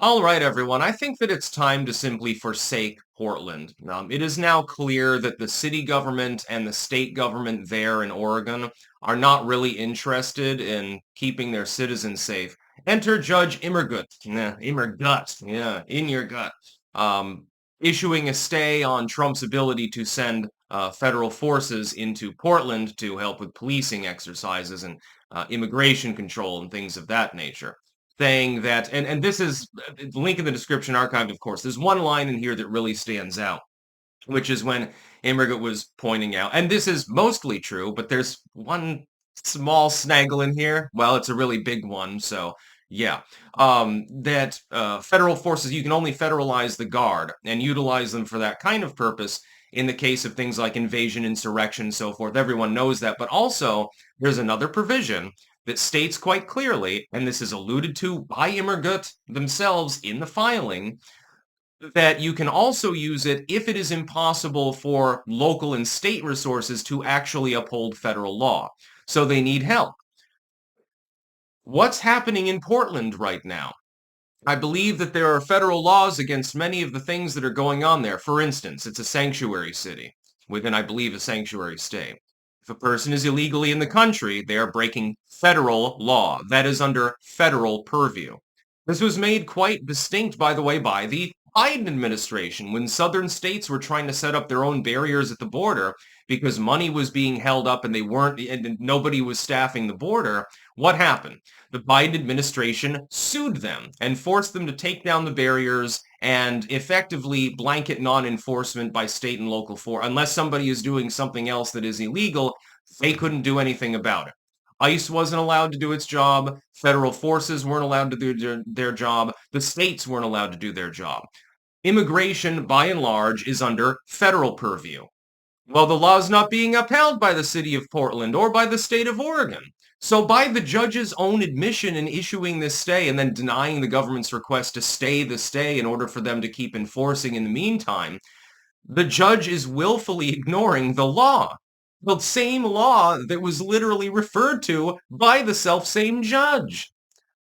All right, everyone. I think that it's time to simply forsake Portland. It is now clear that the city government and the state government there in Oregon are not really interested in keeping their citizens safe. Enter Judge Immergut. Nah, Immergut. Yeah, in your gut. Um, Issuing a stay on Trump's ability to send federal forces into Portland to help with policing exercises and immigration control and things of that nature, saying that, and this is link in the description archived, of course. There's one line in here that really stands out, which is when Immergut was pointing out, and this is mostly true, but there's one small snaggle in here. Well, it's a really big one, so yeah. That federal forces, you can only federalize the Guard and utilize them for that kind of purpose in the case of things like invasion, insurrection, so forth. Everyone knows that. But also, there's another provision that states quite clearly, and this is alluded to by Immergut themselves in the filing, that you can also use it if it is impossible for local and state resources to actually uphold federal law. So they need help. What's happening in Portland right now? I believe that there are federal laws against many of the things that are going on there. For instance, it's a sanctuary city within, I believe, a sanctuary state. If a person is illegally in the country, they are breaking federal law. That is under federal purview. This was made quite distinct, by the way, by the Biden administration when southern states were trying to set up their own barriers at the border because money was being held up and they weren't, and nobody was staffing the border. What happened? The Biden administration sued them and forced them to take down the barriers and effectively blanket non-enforcement by state and local force. Unless somebody is doing something else that is illegal, they couldn't do anything about it. ICE wasn't allowed to do its job. Federal forces weren't allowed to do their job. The states weren't allowed to do their job. Immigration, by and large, is under federal purview. Well, the law is not being upheld by the city of Portland or by the state of Oregon. So by the judge's own admission in issuing this stay and then denying the government's request to stay the stay in order for them to keep enforcing in the meantime, the judge is willfully ignoring the law. The same law that was literally referred to by the self-same judge.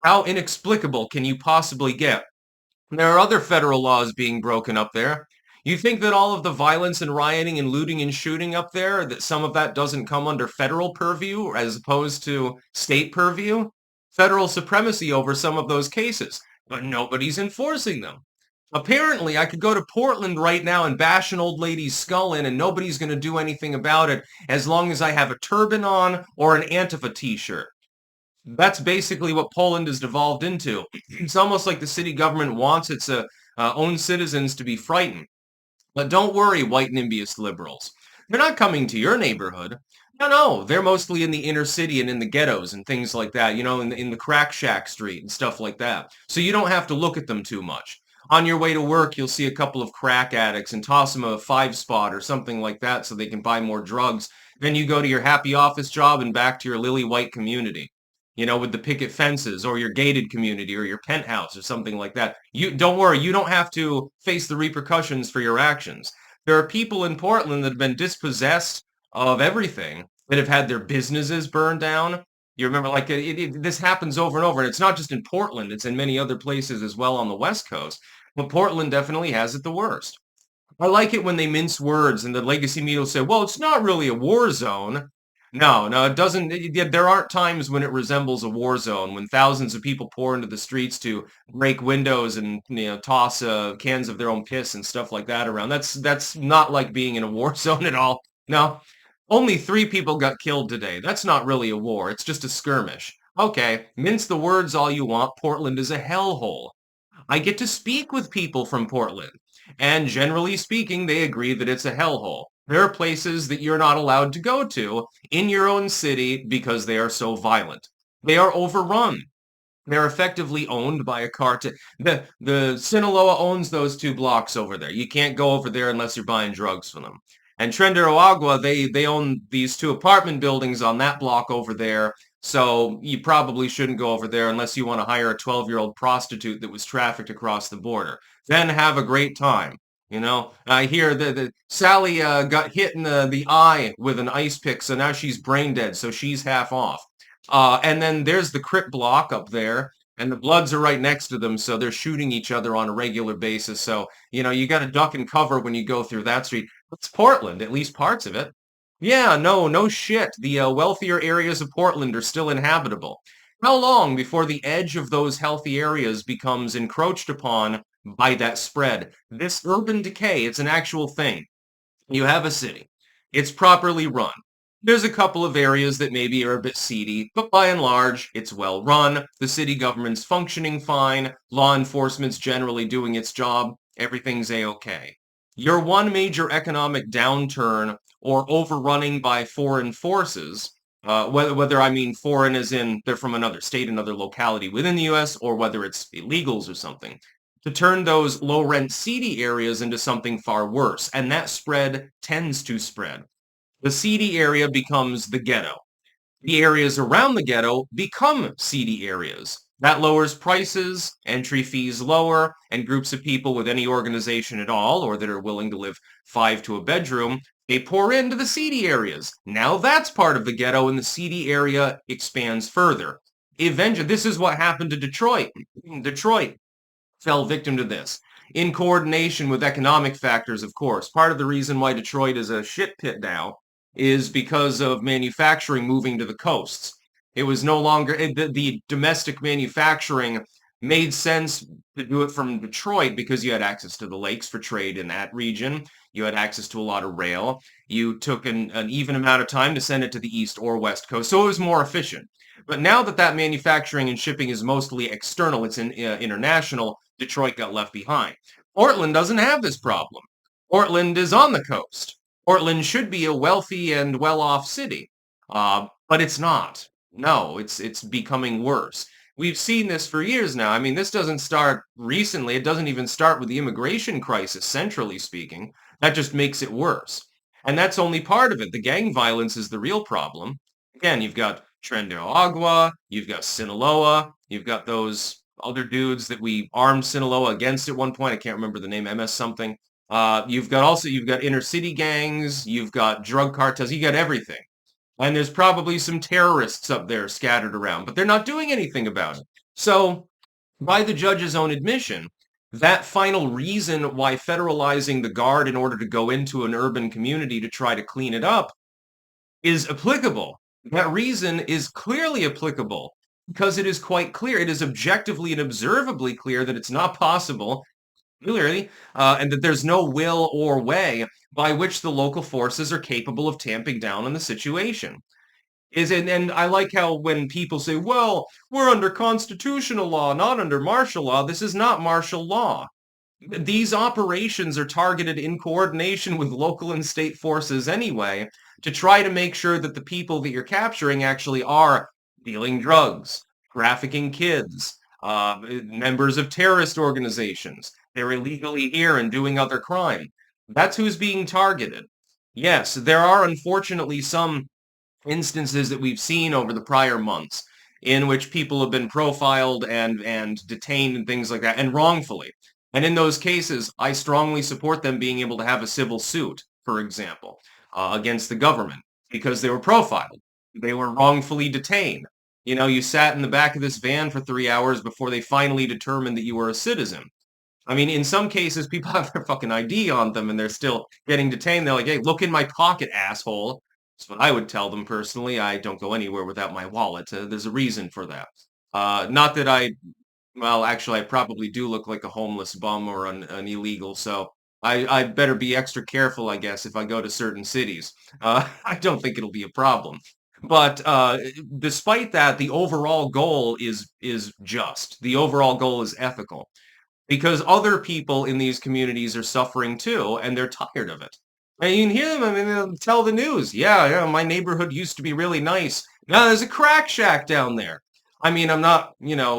How inexplicable can you possibly get? There are other federal laws being broken up there. You think that all of the violence and rioting and looting and shooting up there, that some of that doesn't come under federal purview as opposed to state purview? Federal supremacy over some of those cases, but nobody's enforcing them. Apparently, I could go to Portland right now and bash an old lady's skull in and nobody's going to do anything about it as long as I have a turban on or an Antifa t-shirt. That's basically what Poland has devolved into. It's almost like the city government wants its own citizens to be frightened. But don't worry, white NIMBYist liberals. They're not coming to your neighborhood. No, they're mostly in the inner city and in the ghettos and things like that, in the crack shack street and stuff like that. So you don't have to look at them too much. On your way to work, you'll see a couple of crack addicts and toss them a 5-spot or something like that so they can buy more drugs. Then you go to your happy office job and back to your lily white community, with the picket fences, or your gated community or your penthouse or something like that. You don't worry, you don't have to face the repercussions for your actions. There are people in Portland that have been dispossessed of everything, that have had their businesses burned down. You remember, like, this happens over and over, and it's not just in Portland, it's in many other places as well on the West Coast. But Portland definitely has it the worst. I like it when they mince words and the legacy media will say, well, it's not really a war zone. No, it doesn't. There aren't times when it resembles a war zone, when thousands of people pour into the streets to break windows and toss cans of their own piss and stuff like that around. That's not like being in a war zone at all. No, only 3 people got killed today. That's not really a war. It's just a skirmish. Okay, mince the words all you want. Portland is a hellhole. I get to speak with people from Portland, and generally speaking, they agree that it's a hellhole. There are places that you're not allowed to go to in your own city because they are so violent. They are overrun. They're effectively owned by a cartel. The Sinaloa owns those 2 blocks over there. You can't go over there unless you're buying drugs from them. And Trendero Agua, they own these 2 apartment buildings on that block over there. So you probably shouldn't go over there unless you want to hire a 12-year-old prostitute that was trafficked across the border. Then have a great time. I hear that Sally got hit in the eye with an ice pick, so now she's brain dead, so she's half off. And then there's the Crip block up there. And the Bloods are right next to them, so they're shooting each other on a regular basis. So, you got to duck and cover when you go through that street. It's Portland, at least parts of it. Yeah, no shit. The wealthier areas of Portland are still inhabitable. How long before the edge of those healthy areas becomes encroached upon by that spread? This urban decay, it's an actual thing. You have a city. It's properly run. There's a couple of areas that maybe are a bit seedy, but by and large, it's well run. The city government's functioning fine. Law enforcement's generally doing its job. Everything's a-okay. Your one major economic downturn or overrunning by foreign forces, whether I mean foreign as in they're from another state, another locality within the U.S., or whether it's illegals or something, to turn those low-rent, seedy areas into something far worse, and that spread tends to spread. The seedy area becomes the ghetto. The areas around the ghetto become seedy areas. That lowers prices, entry fees lower, and groups of people with any organization at all, or that are willing to live five to a bedroom, they pour into the seedy areas. Now that's part of the ghetto, and the seedy area expands further. Eventually, this is what happened to Detroit. Detroit fell victim to this. In coordination with economic factors, of course. Part of the reason why Detroit is a shit pit now is because of manufacturing moving to the coasts. It was no longer, the domestic manufacturing made sense to do it from Detroit because you had access to the lakes for trade in that region. You had access to a lot of rail. You took an even amount of time to send it to the east or west coast, so it was more efficient. But now that that manufacturing and shipping is mostly external, it's international, Detroit got left behind. Portland doesn't have this problem. Portland is on the coast. Portland should be a wealthy and well-off city, but it's not. No, it's becoming worse. We've seen this for years now. I mean, this doesn't start recently. It doesn't even start with the immigration crisis, centrally speaking. That just makes it worse. And that's only part of it. The gang violence is the real problem. Again, you've got Tren de Agua, you've got Sinaloa, you've got those other dudes that we armed Sinaloa against at one point. I can't remember the name, MS something. You've got inner city gangs, you've got drug cartels, you got everything. And there's probably some terrorists up there scattered around, but they're not doing anything about it. So, by the judge's own admission, that final reason why federalizing the guard in order to go into an urban community to try to clean it up is applicable. That reason is clearly applicable because it is quite clear. It is objectively and observably clear that it's not possible, clearly, and that there's no will or way by which the local forces are capable of tamping down on the situation. And I like how when people say, well, we're under constitutional law, not under martial law. This is not martial law. These operations are targeted in coordination with local and state forces anyway to try to make sure that the people that you're capturing actually are dealing drugs, trafficking kids, members of terrorist organizations. They're illegally here and doing other crime. That's who's being targeted. Yes, there are unfortunately some instances that we've seen over the prior months in which people have been profiled and detained and things like that, and wrongfully. And in those cases, I strongly support them being able to have a civil suit, for example, against the government because they were profiled. They were wrongfully detained. You sat in the back of this van for 3 hours before they finally determined that you were a citizen. I mean, in some cases, people have their fucking ID on them and they're still getting detained. They're like, hey, look in my pocket, asshole. That's what I would tell them personally. I don't go anywhere without my wallet. There's a reason for that. Not that well, actually, I probably do look like a homeless bum or an illegal, so I better be extra careful, I guess, if I go to certain cities. I don't think it'll be a problem. But despite that, the overall goal is just. The overall goal is ethical because other people in these communities are suffering too, and they're tired of it. And you can hear them, I mean, they'll tell the news. Yeah, my neighborhood used to be really nice. Now there's a crack shack down there. I mean, I'm not,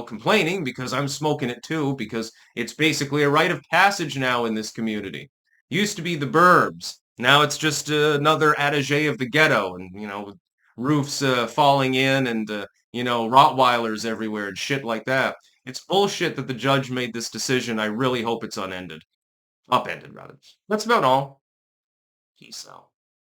complaining because I'm smoking it too, because it's basically a rite of passage now in this community. Used to be the burbs. Now it's just another attaché of the ghetto and, with roofs falling in and, Rottweilers everywhere and shit like that. It's bullshit that the judge made this decision. I really hope it's unended. Upended, rather. That's about all. Peace out.